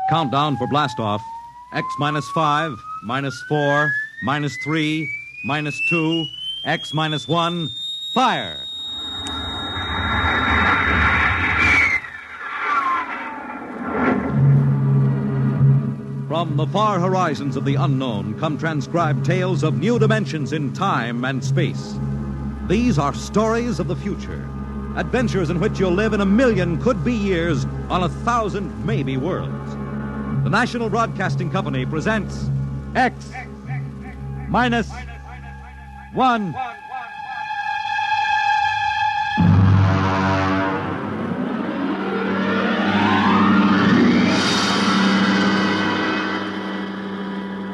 Countdown for blastoff. X minus 5, minus 4, minus 3, minus 2, X minus 1, fire! From the far horizons of the unknown come transcribed tales of new dimensions in time and space. These are stories of the future, adventures in which you'll live in 1,000,000 could-be years on 1,000 maybe worlds. The National Broadcasting Company presents X minus 1.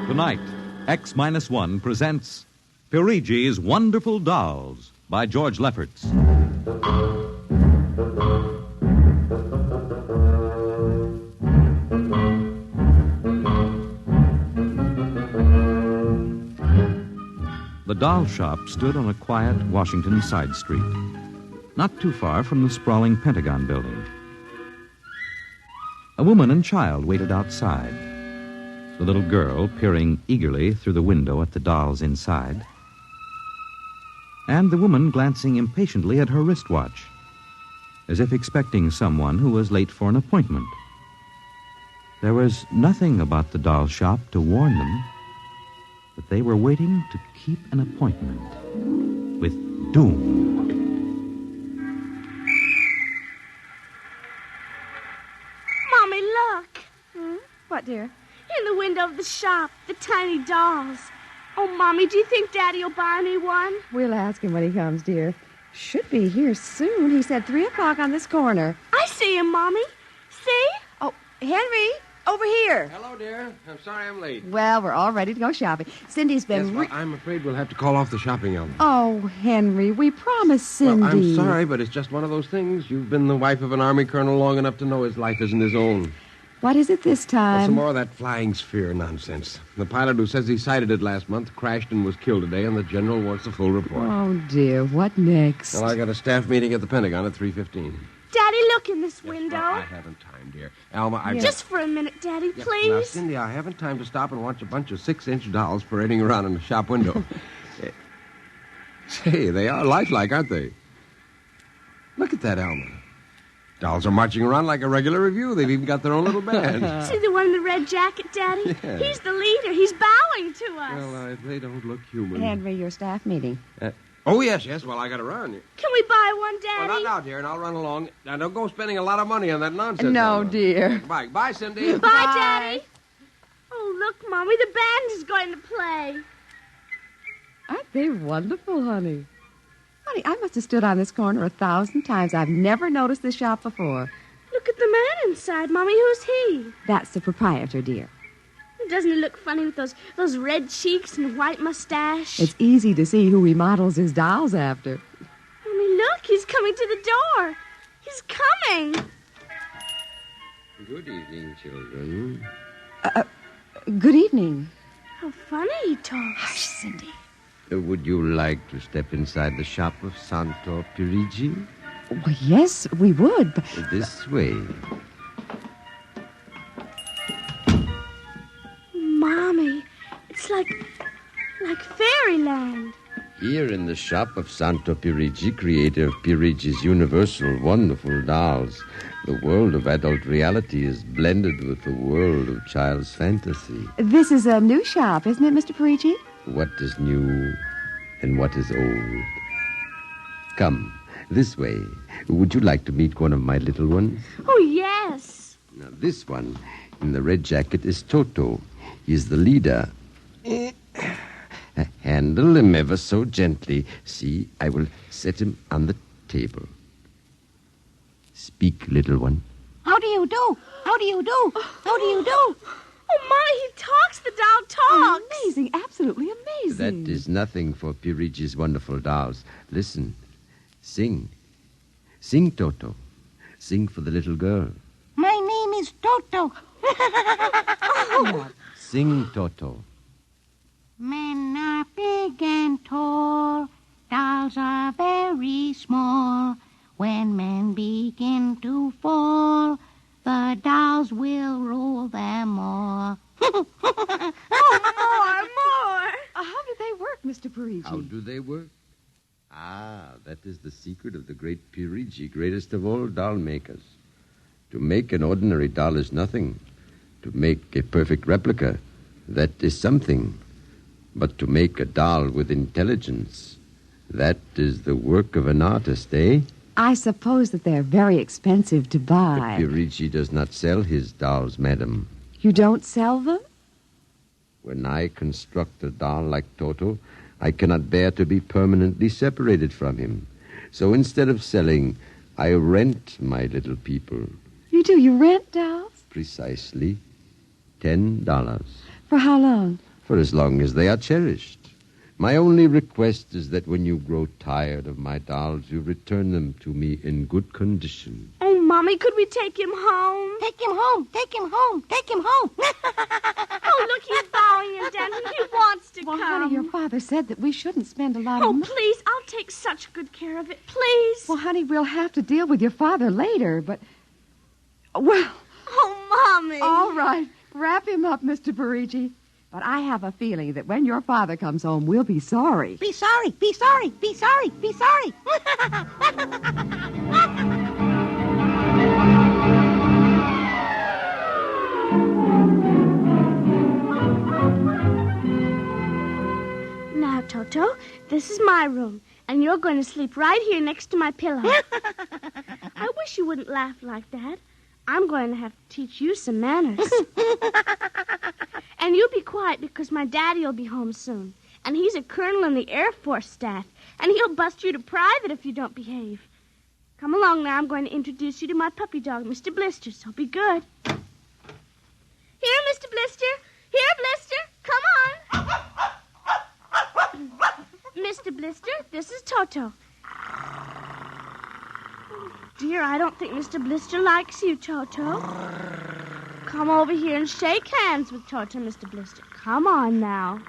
Tonight, X minus 1 presents Perigi's Wonderful Dolls by George Lefferts. The doll shop stood on a quiet Washington side street, not too far from the sprawling Pentagon building. A woman and child waited outside, the little girl peering eagerly through the window at the dolls inside, and the woman glancing impatiently at her wristwatch, as if expecting someone who was late for an appointment. There was nothing about the doll shop to warn them that they were waiting to keep an appointment with doom. Mommy, look. What, dear? In the window of the shop, the tiny dolls. Oh, Mommy, do you think Daddy will buy me one? We'll ask him when he comes, dear. Should be here soon. He said 3 o'clock on this corner. I see him, Mommy. See? Oh, Henry, over here. Hello, dear. I'm sorry I'm late. Well, we're all ready to go shopping. Cindy's been... Yes, well, I'm afraid we'll have to call off the shopping, Ellen. Oh, Henry, we promised Cindy. Well, I'm sorry, but it's just one of those things. You've been the wife of an army colonel long enough to know his life isn't his own. What is it this time? Well, some more of that flying sphere nonsense. The pilot who says he sighted it last month crashed and was killed today, and the general wants a full report. Oh, dear. What next? Well, I got a staff meeting at the Pentagon at 3:15. Daddy, look in this window. Well, I haven't time, dear. Alma, I... Just for a minute, Daddy, Yes, please. Now, Cindy, I haven't time to stop and watch a bunch of 6-inch dolls parading around in the shop window. Say, they are lifelike, aren't they? Look at that, Alma. Dolls are marching around like a regular review. They've even got their own little band. See the one in the red jacket, Daddy? Yeah. He's the leader. He's bowing to us. Well, they don't look human. Henry, your staff meeting. Oh, yes. Well, I got to run. Can we buy one, Daddy? Well, not now, dear, and I'll run along. Now, don't go spending a lot of money on that nonsense. No, Alma. dear. Bye. Bye, Cindy. Bye, Daddy. Oh, look, Mommy, the band is going to play. Aren't they wonderful, honey? Honey, I must have stood on this corner 1,000 times. I've never noticed this shop before. Look at the man inside, Mommy. Who's he? That's the proprietor, dear. Doesn't he look funny with those red cheeks and white mustache? It's easy to see who he models his dolls after. Mommy, look. He's coming to the door. He's coming. Good evening, children. Good evening. How funny he talks. Hush, Cindy. Would you like to step inside the shop of Santo Perigi? Well, yes, we would. But... This way. Mommy, it's like fairyland. Here in the shop of Santo Perigi, creator of Perigi's universal wonderful dolls, the world of adult reality is blended with the world of child's fantasy. This is a new shop, isn't it, Mr. Perigi? What is new and what is old? Come, this way. Would you like to meet one of my little ones? Oh, yes. Now, this one in the red jacket is Toto. He is the leader. Handle him ever so gently. See, I will set him on the table. Speak, little one. How do you do? How do you do? How do you do? Oh, Mommy, he talks. The doll talks. Amazing, absolutely amazing. That is nothing for Perigi's wonderful dolls. Listen. Sing. Sing, Toto. Sing for the little girl. My name is Toto. Sing, Toto. Men are big and tall. Dolls are very small. When men begin to fall, the dolls will roll their How do they work? Ah, that is the secret of the great Perigi, greatest of all doll makers. To make an ordinary doll is nothing. To make a perfect replica, that is something. But to make a doll with intelligence, that is the work of an artist, eh? I suppose that they're very expensive to buy. The Perigi does not sell his dolls, madam. You don't sell them? When I construct a doll like Toto, I cannot bear to be permanently separated from him. So instead of selling, I rent my little people. You do? You rent dolls? Precisely. $10. For how long? For as long as they are cherished. My only request is that when you grow tired of my dolls, you return them to me in good condition. Oh, Mommy, could we take him home? Take him home. Take him home. Take him home. Oh, look, he's bowing and dancing. He wants to Well, come. honey, your father said that we shouldn't spend a lot Oh, of money. please, I'll take such good care of it. Please. Well, honey, we'll have to deal with your father later, but... Well, Oh, Mommy. all right. Wrap him up, Mr. Perigi. But I have a feeling that when your father comes home, we'll be sorry. Be sorry. Be sorry. Be sorry. Be sorry. Now, Toto, this is my room, and you're going to sleep right here next to my pillow. I wish you wouldn't laugh like that. I'm going to have to teach you some manners. And you be quiet because my daddy will be home soon. And he's a colonel in the Air Force staff. And he'll bust you to private if you don't behave. Come along now. I'm going to introduce you to my puppy dog, Mr. Blister, so be good. Here, Mr. Blister. Here, Blister. Come on. Mr. Blister, this is Toto. Dear, I don't think Mr. Blister likes you, Toto. Come over here and shake hands with Toto, Mr. Blister. Come on now.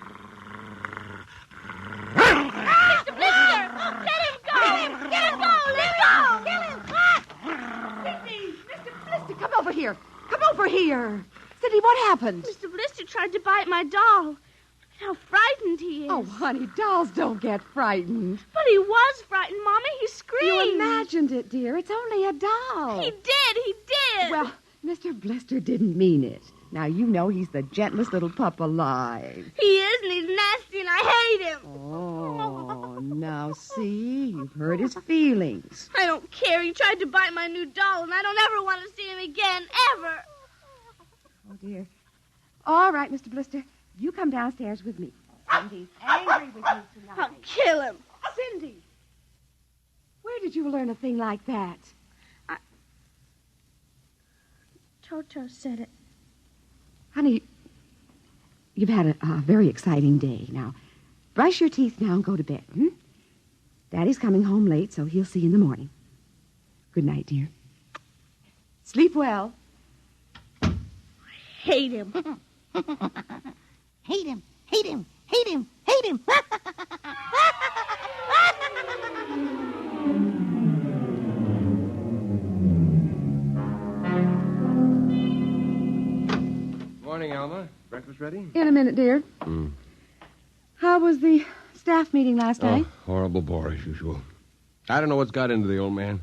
Mr. Blister! Let him go! Let him go! Let him go! Kill him! Cindy! Mr. Blister, come over here. Come over here. Cindy, what happened? Mr. Blister tried to bite my doll. Look at how frightened he is. Oh, honey, dolls don't get frightened. But he was frightened, Mommy. He screamed. You imagined it, dear. It's only a doll. He did. Well, Mr. Blister didn't mean it. Now, you know he's the gentlest little pup alive. He is, and he's nasty, and I hate him. Oh, now see, you've hurt his feelings. I don't care. He tried to bite my new doll, and I don't ever want to see him again, ever. Oh, dear. All right, Mr. Blister, you come downstairs with me. Cindy's angry with you tonight. I'll kill him. Cindy, where did you learn a thing like that? Toto said it. Honey, you've had a very exciting day. Now, brush your teeth now and go to bed, hmm? Daddy's coming home late, so he'll see you in the morning. Good night, dear. Sleep well. Hate him. Hate him. Hate him. Hate him. Hate him. Morning, Alma. Breakfast ready? In a minute, dear. How was the staff meeting last night? Horrible bore as usual. I don't know what's got into the old man.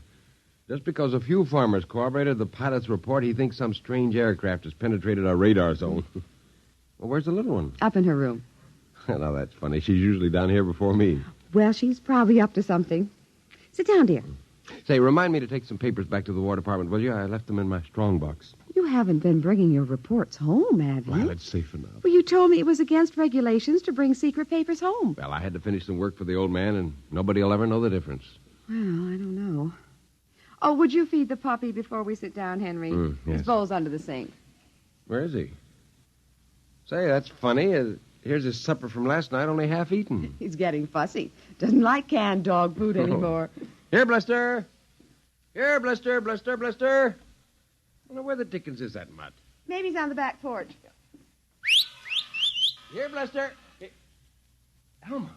Just because a few farmers corroborated the pilot's report, he thinks some strange aircraft has penetrated our radar zone. Well, where's the little one? Up in her room. Now, that's funny. She's usually down here before me. Well, she's probably up to something. Sit down, dear. Say, remind me to take some papers back to the War Department, will you? I left them in my strong box. You haven't been bringing your reports home, have you? Well, it's safe enough. Well, you told me it was against regulations to bring secret papers home. Well, I had to finish some work for the old man, and nobody will ever know the difference. Well, I don't know. Oh, would you feed the puppy before we sit down, Henry? Yes. His bowl's under the sink. Where is he? Say, that's funny. Here's his supper from last night, only half eaten. He's getting fussy. Doesn't like canned dog food anymore. Here, Blister. Here, Blister, Blister, Blister. I wonder where the dickens is that mutt? Maybe he's on the back porch. Here, Blister. Alma.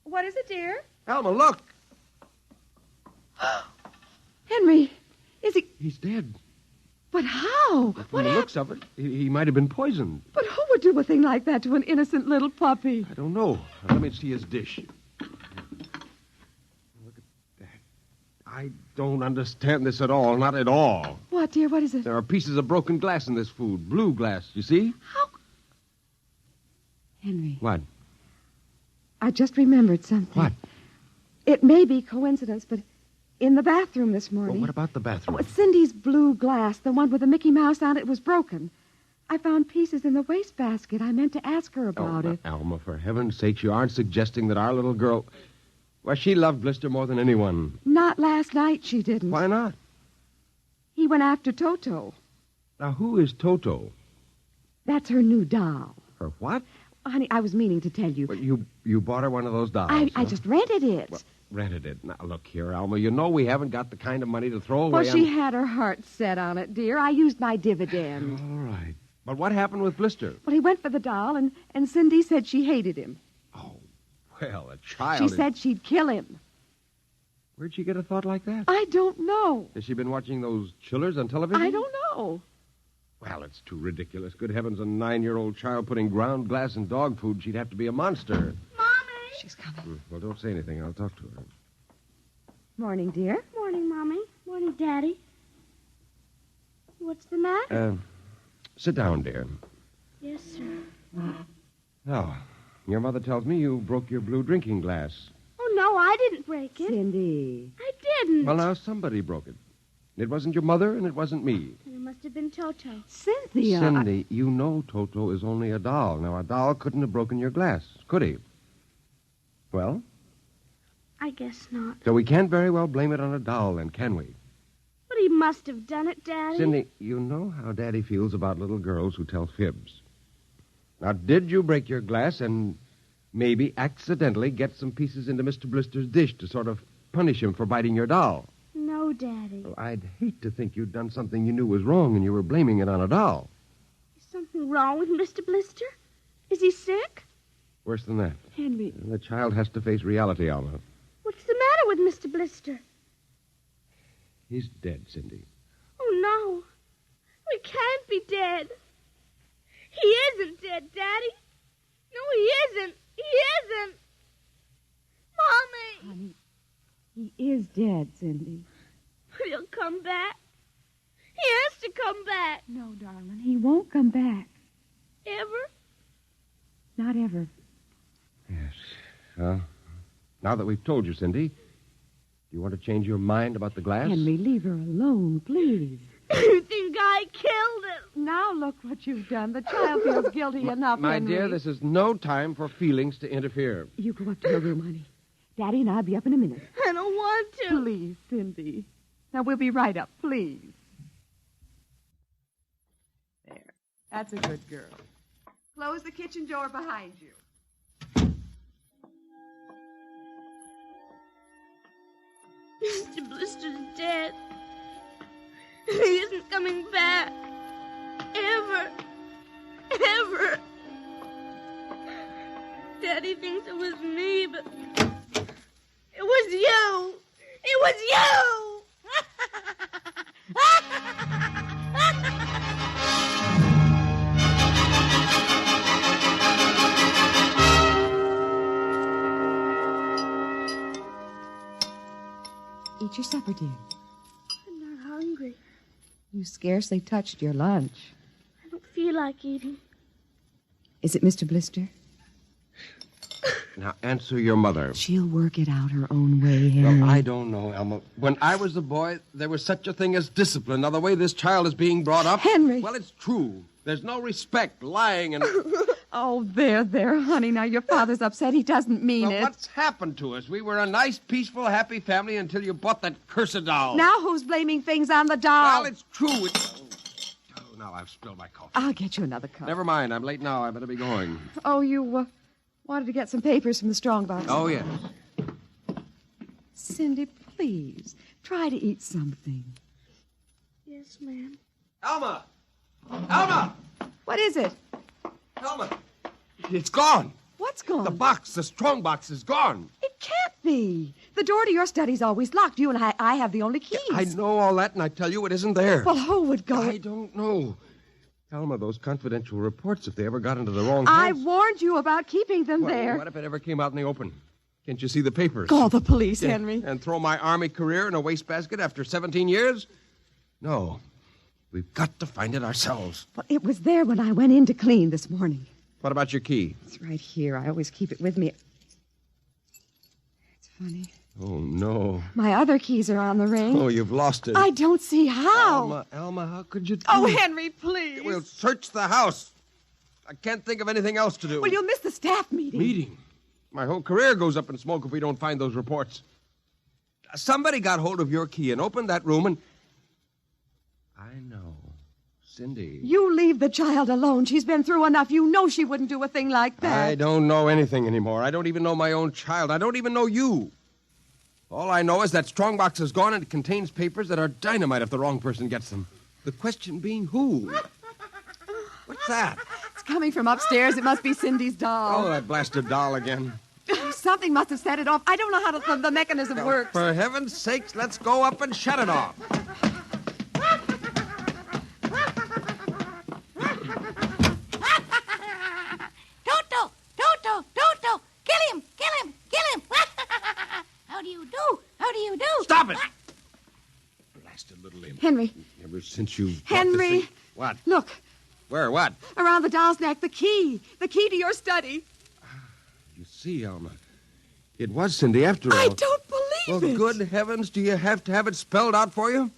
What is it, dear? Alma, look. Henry, is he... He's dead. But how? From the looks of it, he might have been poisoned. But who would do a thing like that to an innocent little puppy? I don't know. Let me see his dish. I don't understand this at all. Not at all. What, dear? What is it? There are pieces of broken glass in this food. Blue glass, you see? How? Henry. What? I just remembered something. What? It may be coincidence, but in the bathroom this morning... Well, what about the bathroom? Cindy's blue glass, the one with the Mickey Mouse on it, was broken. I found pieces in the wastebasket. I meant to ask her about it. Alma, for heaven's sake, you aren't suggesting that our little girl... Well, she loved Blister more than anyone. Not last night, she didn't. Why not? He went after Toto. Now, who is Toto? That's her new doll. Her what? Honey, I was meaning to tell you. Well, you bought her one of those dolls, I huh? just rented it. Well, rented it. Now, look here, Alma. You know we haven't got the kind of money to throw away Well, she had her heart set on it, dear. I used my dividend. All right. But what happened with Blister? Well, he went for the doll, and Cindy said she hated him. Oh, well, a child... She said she'd kill him. Where'd she get a thought like that? I don't know. Has she been watching those chillers on television? I don't know. Well, it's too ridiculous. Good heavens, a 9-year-old child putting ground glass in dog food. She'd have to be a monster. Mommy! She's coming. Well, don't say anything. I'll talk to her. Morning, dear. Morning, Mommy. Morning, Daddy. What's the matter? Sit down, dear. Yes, sir. Now, your mother tells me you broke your blue drinking glass. Oh, no, I didn't break it. Cindy. I didn't. Well, now, somebody broke it. It wasn't your mother, and it wasn't me. And it must have been Toto. Cynthia. Cindy, you know Toto is only a doll. Now, a doll couldn't have broken your glass, could he? Well? I guess not. So we can't very well blame it on a doll, then, can we? But he must have done it, Daddy. Cindy, you know how Daddy feels about little girls who tell fibs. Now, did you break your glass and maybe accidentally get some pieces into Mr. Blister's dish to sort of punish him for biting your doll? No, Daddy. Well, I'd hate to think you'd done something you knew was wrong and you were blaming it on a doll. Is something wrong with Mr. Blister? Is he sick? Worse than that. Henry. The child has to face reality, Alma. What's the matter with Mr. Blister? He's dead, Cindy. Oh, no. We can't be dead. He isn't dead, Daddy. No, he isn't. He isn't. Mommy! Honey, he is dead, Cindy. But he'll come back. He has to come back. No, darling, he won't come back. Ever? Not ever. Yes. Well, now that we've told you, Cindy, do you want to change your mind about the glass? Henry, leave her alone, please. You think I killed him? Now look what you've done. The child feels guilty enough, My Henry. dear, this is no time for feelings to interfere. You go up to her room, honey. Daddy and I'll be up in a minute. I don't want to. Please, Cindy. Now, we'll be right up, please. There. That's a good girl. Close the kitchen door behind you. Mr. Blister's dead. He isn't coming back. Ever. Ever. Daddy thinks it was me, but it was you. It was you. Eat your supper, dear. I'm not hungry. You scarcely touched your lunch. I don't feel like eating. Is it Mr. Blister? Now, answer your mother. She'll work it out her own way, Henry. Well, I don't know, Elma. When I was a boy, there was such a thing as discipline. Now, the way this child is being brought up... Henry! Well, it's true. There's no respect, lying, and... Oh, there, honey. Now, your father's upset. He doesn't mean Well, it. what's happened to us? We were a nice, peaceful, happy family until you bought that cursed doll. Now who's blaming things on the doll? Well, it's true. Oh, now I've spilled my coffee. I'll get you another cup. Never mind. I'm late now. I better be going. Oh, you wanted to get some papers from the strongbox. Oh, yes. Cindy, please, try to eat something. Yes, ma'am. Alma! Alma! What is it? Alma! It's gone. What's gone? The strong box is gone. It can't be. The door to your study's always locked. You and I have the only keys. I know all that, and I tell you it isn't there. Well, who would go... I don't know. Alma, those confidential reports, if they ever got into the wrong I hands... warned you about keeping them Well, there. what if it ever came out in the open? Can't you see the papers? Call the police, Henry. And throw my Army career in a wastebasket after 17 years? No. We've got to find it ourselves. Well, it was there when I went in to clean this morning. What about your key? It's right here. I always keep it with me. It's funny. Oh, no. My other keys are on the ring. Oh, you've lost it. I don't see how. Alma, how could you do Oh, it? Henry, please. We'll search the house. I can't think of anything else to do. Well, you'll miss the staff meeting. Meeting? My whole career goes up in smoke if we don't find those reports. Somebody got hold of your key and opened that room and... I know. Cindy. You leave the child alone. She's been through enough. You know she wouldn't do a thing like that. I don't know anything anymore. I don't even know my own child. I don't even know you. All I know is that strongbox is gone and it contains papers that are dynamite if the wrong person gets them. The question being who? What's that? It's coming from upstairs. It must be Cindy's doll. Oh, that blasted doll again. Something must have set it off. I don't know how the mechanism works. For heaven's sakes, let's go up and shut it off. Toto, kill him. How do you do? Stop it! Blasted little imp. Henry. Ever since you... Henry. What? Look, Where? What? around the doll's neck, the key. The key to your study. You see, Alma, it was Cindy after all. I don't believe it. Well, good heavens, do you have to have it spelled out for you?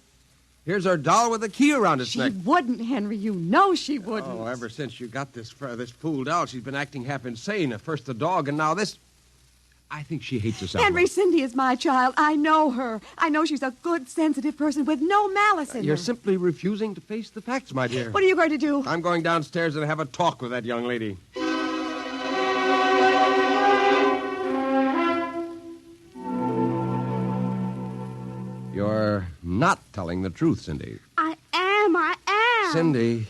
Here's our doll with a key around its She neck. wouldn't, Henry. You know she wouldn't. Oh, ever since you got this fool doll, she's been acting half insane. At first the dog, and now this. I think she hates us, Alma. Henry, Cindy is my child. I know her. I know she's a good, sensitive person with no malice in You're her. simply refusing to face the facts, my dear. What are you going to do? I'm going downstairs and have a talk with that young lady. You're not telling the truth, Cindy. I am. Cindy,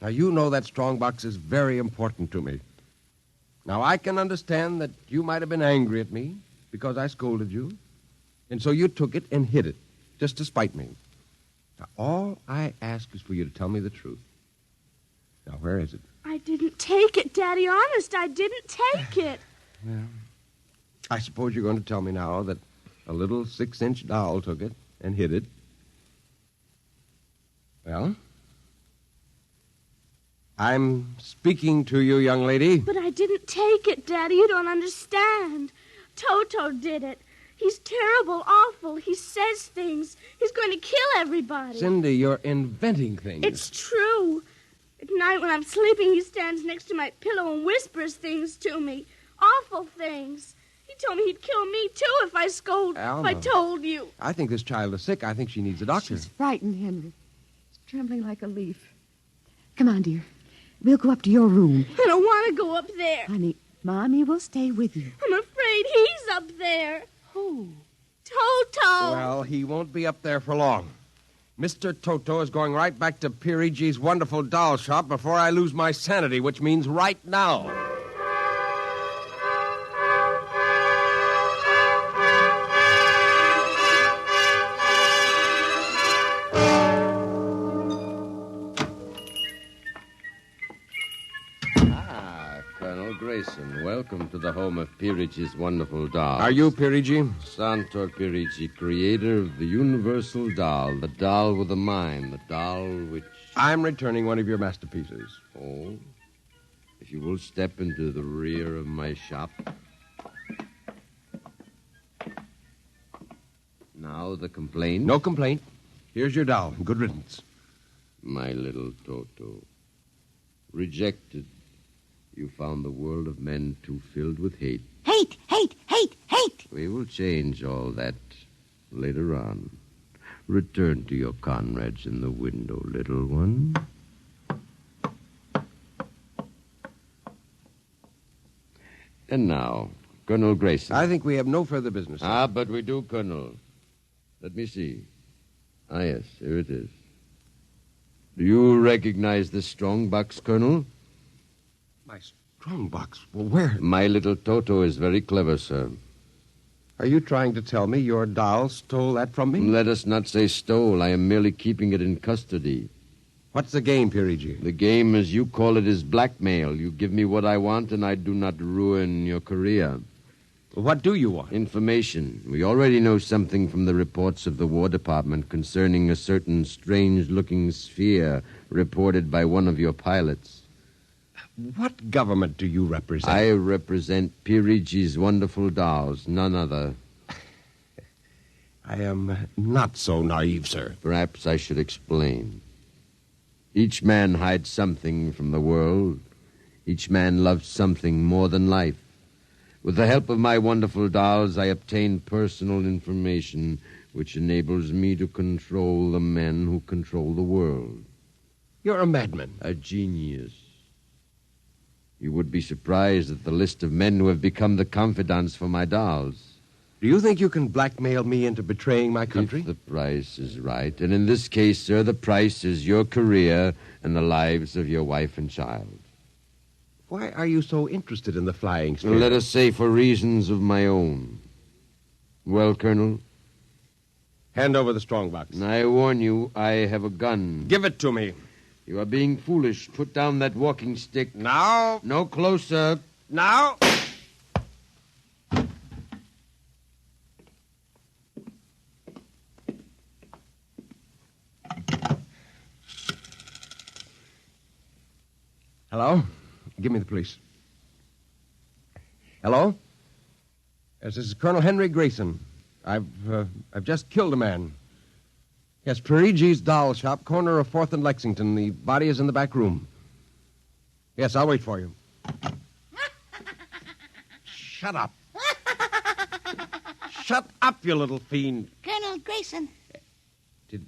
now you know that strongbox is very important to me. Now, I can understand that you might have been angry at me because I scolded you, and so you took it and hid it, just to spite me. Now, all I ask is for you to tell me the truth. Now, where is it? I didn't take it, Daddy. Honest, I didn't take it. Well, I suppose you're going to tell me now that a little 6-inch doll took it and hid it. Well, I'm speaking to you, young lady. But I didn't take it, Daddy. You don't understand. Toto did it. He's terrible, awful. He says things. He's going to kill everybody. Cindy, you're inventing things. It's true. At night when I'm sleeping, he stands next to my pillow and whispers things to me. Awful things. He told me he'd kill me, too, if I Alma. if I told you. I think this child is sick. I think she needs a doctor. She's frightened, Henry. She's trembling like a leaf. Come on, dear. We'll go up to your room. I don't want to go up there. Honey, Mommy will stay with you. I'm afraid he's up there. Who? Toto. Well, he won't be up there for long. Mr. Toto is going right back to Perigi's wonderful doll shop before I lose my sanity, which means right now. Colonel Grayson, welcome to the home of Perigi's wonderful doll. Are you Perigi? Santor Perigi, creator of the universal doll, the doll with a mind, the doll which... I'm returning one of your masterpieces. Oh, if you will step into the rear of my shop. Now the complaint. No complaint. Here's your doll. Good riddance. My little Toto. Rejected. You found the world of men too filled with hate. Hate. We will change all that later on. Return to your comrades in the window, little one. And now, Colonel Grayson. I think we have no further business. But we do, Colonel. Let me see. Yes, here it is. Do you recognize this strong box, Colonel? My strongbox. Well, where? My little Toto is very clever, sir. Are you trying to tell me your doll stole that from me? Let us not say stole. I am merely keeping it in custody. What's the game, Perigi? The game, as you call it, is blackmail. You give me what I want, and I do not ruin your career. What do you want? Information. We already know something from the reports of the War Department concerning a certain strange-looking sphere reported by one of your pilots. What government do you represent? I represent Perigi's wonderful dolls, none other. I am not so naive, sir. Perhaps I should explain. Each man hides something from the world. Each man loves something more than life. With the help of my wonderful dolls, I obtain personal information which enables me to control the men who control the world. You're a madman. A genius. You would be surprised at the list of men who have become the confidants for my dolls. Do you think you can blackmail me into betraying my country? If the price is right. And in this case, sir, the price is your career and the lives of your wife and child. Why are you so interested in the flying sphere? Let us say for reasons of my own. Well, Colonel? Hand over the strongbox. I warn you, I have a gun. Give it to me. You are being foolish. Put down that walking stick. Now. No closer. Now. Hello? Give me the police. Hello? Yes, this is Colonel Henry Grayson. I've just killed a man. Yes, Perigi's doll shop, corner of 4th and Lexington. The body is in the back room. Yes, I'll wait for you. Shut up. Shut up, you little fiend. Colonel Grayson. Did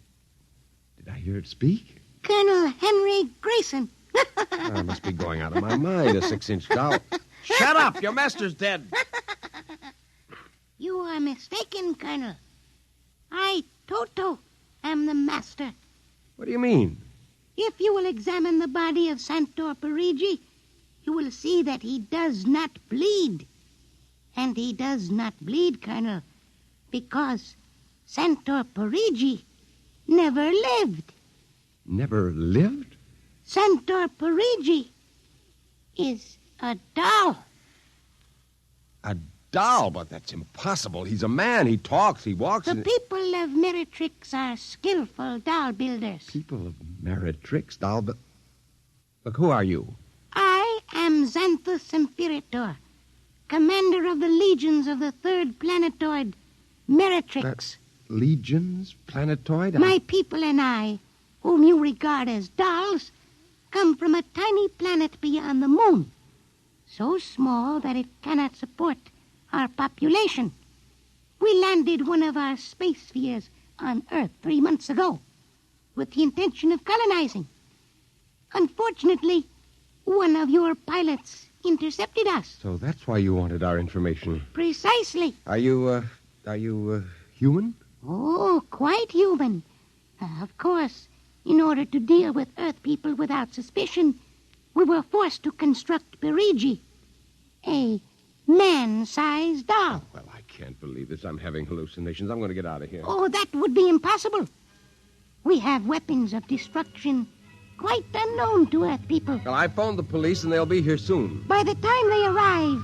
I hear it speak? Colonel Henry Grayson. I must be going out of my mind, a 6-inch doll. Shut up! Your master's dead. You are mistaken, Colonel. I, Toto, am the master. What do you mean? If you will examine the body of Santor Perigi, you will see that he does not bleed. And he does not bleed, Colonel, because Santor Perigi never lived. Never lived? Santor Perigi is a doll. A doll? But that's impossible. He's a man. He talks. He walks. The people of Meretrix are skillful doll builders. People of Meretrix, doll, but... Look, who are you? I am Xanthus Imperator, commander of the legions of the 3rd planetoid, Meretrix. Legions? Planetoid? My people and I, whom you regard as dolls, come from a tiny planet beyond the moon, so small that it cannot support our population. We landed one of our space spheres on Earth 3 months ago with the intention of colonizing. Unfortunately, one of your pilots intercepted us. So that's why you wanted our information. Precisely. Are you human? Oh, quite human. Of course, in order to deal with Earth people without suspicion, we were forced to construct Perigi, a man-sized doll. Oh, well, I can't believe this. I'm having hallucinations. I'm going to get out of here. Oh, that would be impossible. We have weapons of destruction quite unknown to Earth people. Well, I phoned the police, and they'll be here soon. By the time they arrive,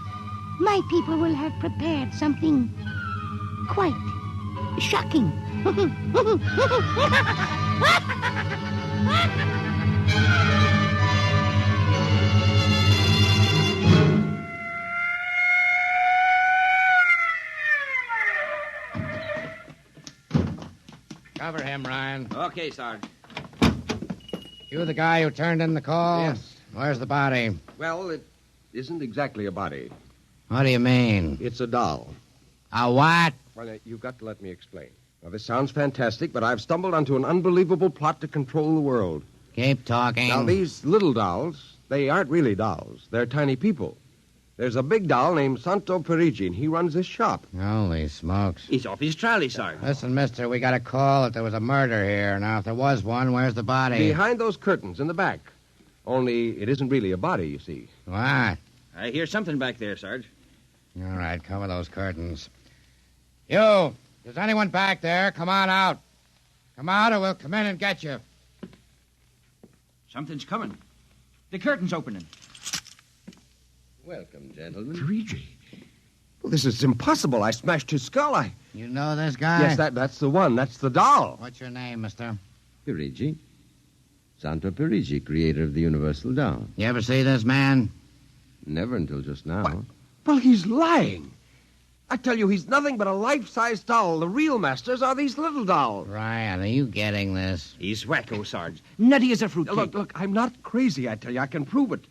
my people will have prepared something quite shocking. Cover him, Ryan. Okay, Sarge. You the guy who turned in the call? Yes. Where's the body? Well, it isn't exactly a body. What do you mean? It's a doll. A what? Well, you've got to let me explain. Now, this sounds fantastic, but I've stumbled onto an unbelievable plot to control the world. Keep talking. Now, these little dolls, they aren't really dolls. They're tiny people. There's a big doll named Santo Perigi, and he runs this shop. Holy smokes. He's off his trolley, Sarge. Listen, mister, we got a call that there was a murder here. Now, if there was one, where's the body? Behind those curtains in the back. Only it isn't really a body, you see. What? I hear something back there, Sarge. All right, cover those curtains. You, is anyone back there? Come on out. Come out or we'll come in and get you. Something's coming. The curtain's opening. Welcome, gentlemen. Perigi. Well, this is impossible. I smashed his skull. You know this guy? Yes, that's the one. That's the doll. What's your name, mister? Perigi. Santo Perigi, creator of the Universal Doll. You ever see this man? Never until just now. What? Well, he's lying. I tell you, he's nothing but a life-size doll. The real masters are these little dolls. Ryan, are you getting this? He's wacko, Sarge. Nutty as a fruitcake. Look, I'm not crazy, I tell you. I can prove it.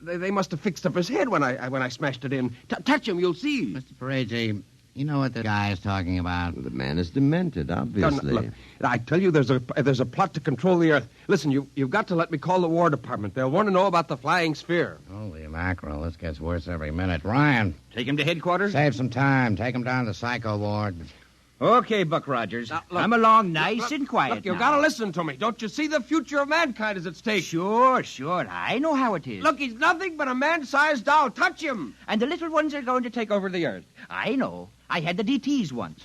They must have fixed up his head when I smashed it in. Touch him, you'll see. Mr. Perigi, you know what the guy is talking about. The man is demented, obviously. Look, I tell you, there's a plot to control the Earth. Listen, you've got to let me call the War Department. They'll want to know about the flying sphere. Holy mackerel, this gets worse every minute. Ryan, Take him to headquarters? save some time. Take him down to the psycho ward. Okay, Buck Rogers. Look, Come along nice and quiet Look, you've now. got to listen to me. Don't you see the future of mankind is at stake? Sure. I know how it is. Look, he's nothing but a man-sized doll. Touch him. And the little ones are going to take over the Earth. I know. I had the DTs once.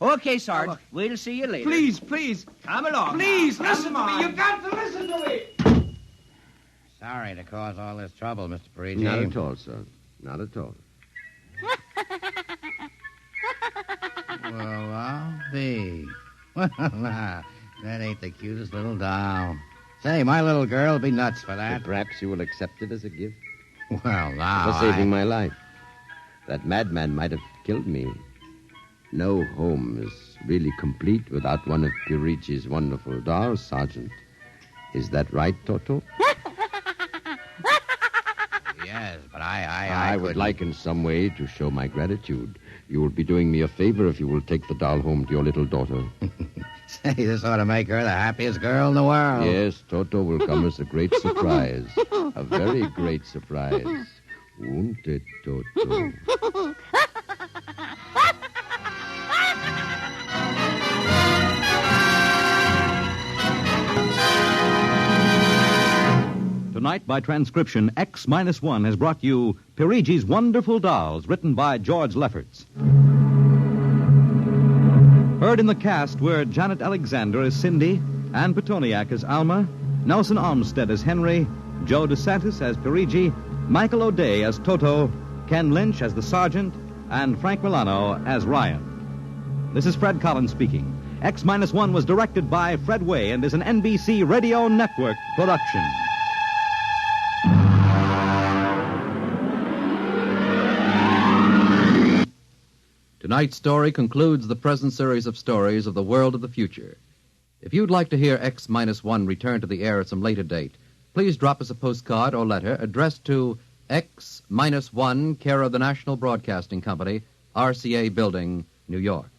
Okay, Sarge. look. We'll see you later. Please. Come along. Please, now. listen to Come me. on. You've got to listen to me. Sorry to cause all this trouble, Mr. Perigi. Not at all, sir. Not at all. Well, I'll be. Well, that ain't the cutest little doll. Say, my little girl will be nuts for that. Perhaps you will accept it as a gift Well, now. for saving my life. That madman might have killed me. No home is really complete without one of Perigi's wonderful dolls, Sergeant. Is that right, Toto? Yes, but I would couldn't- like in some way to show my gratitude. You will be doing me a favor if you will take the doll home to your little daughter. Say, this ought to make her the happiest girl in the world. Yes, Toto will come as a great surprise. A very great surprise. Won't it, Toto? Tonight, by transcription, X-1 has brought you Perigi's Wonderful Dolls, written by George Lefferts. Heard in the cast were Janet Alexander as Cindy, Ann Petoniak as Alma, Nelson Olmsted as Henry, Joe DeSantis as Perigi, Michael O'Day as Toto, Ken Lynch as the Sergeant, and Frank Milano as Ryan. This is Fred Collins speaking. X-1 was directed by Fred Way and is an NBC Radio Network production. Tonight's story concludes the present series of stories of the world of the future. If you'd like to hear X-1 return to the air at some later date, please drop us a postcard or letter addressed to X-1, care of the National Broadcasting Company, RCA Building, New York.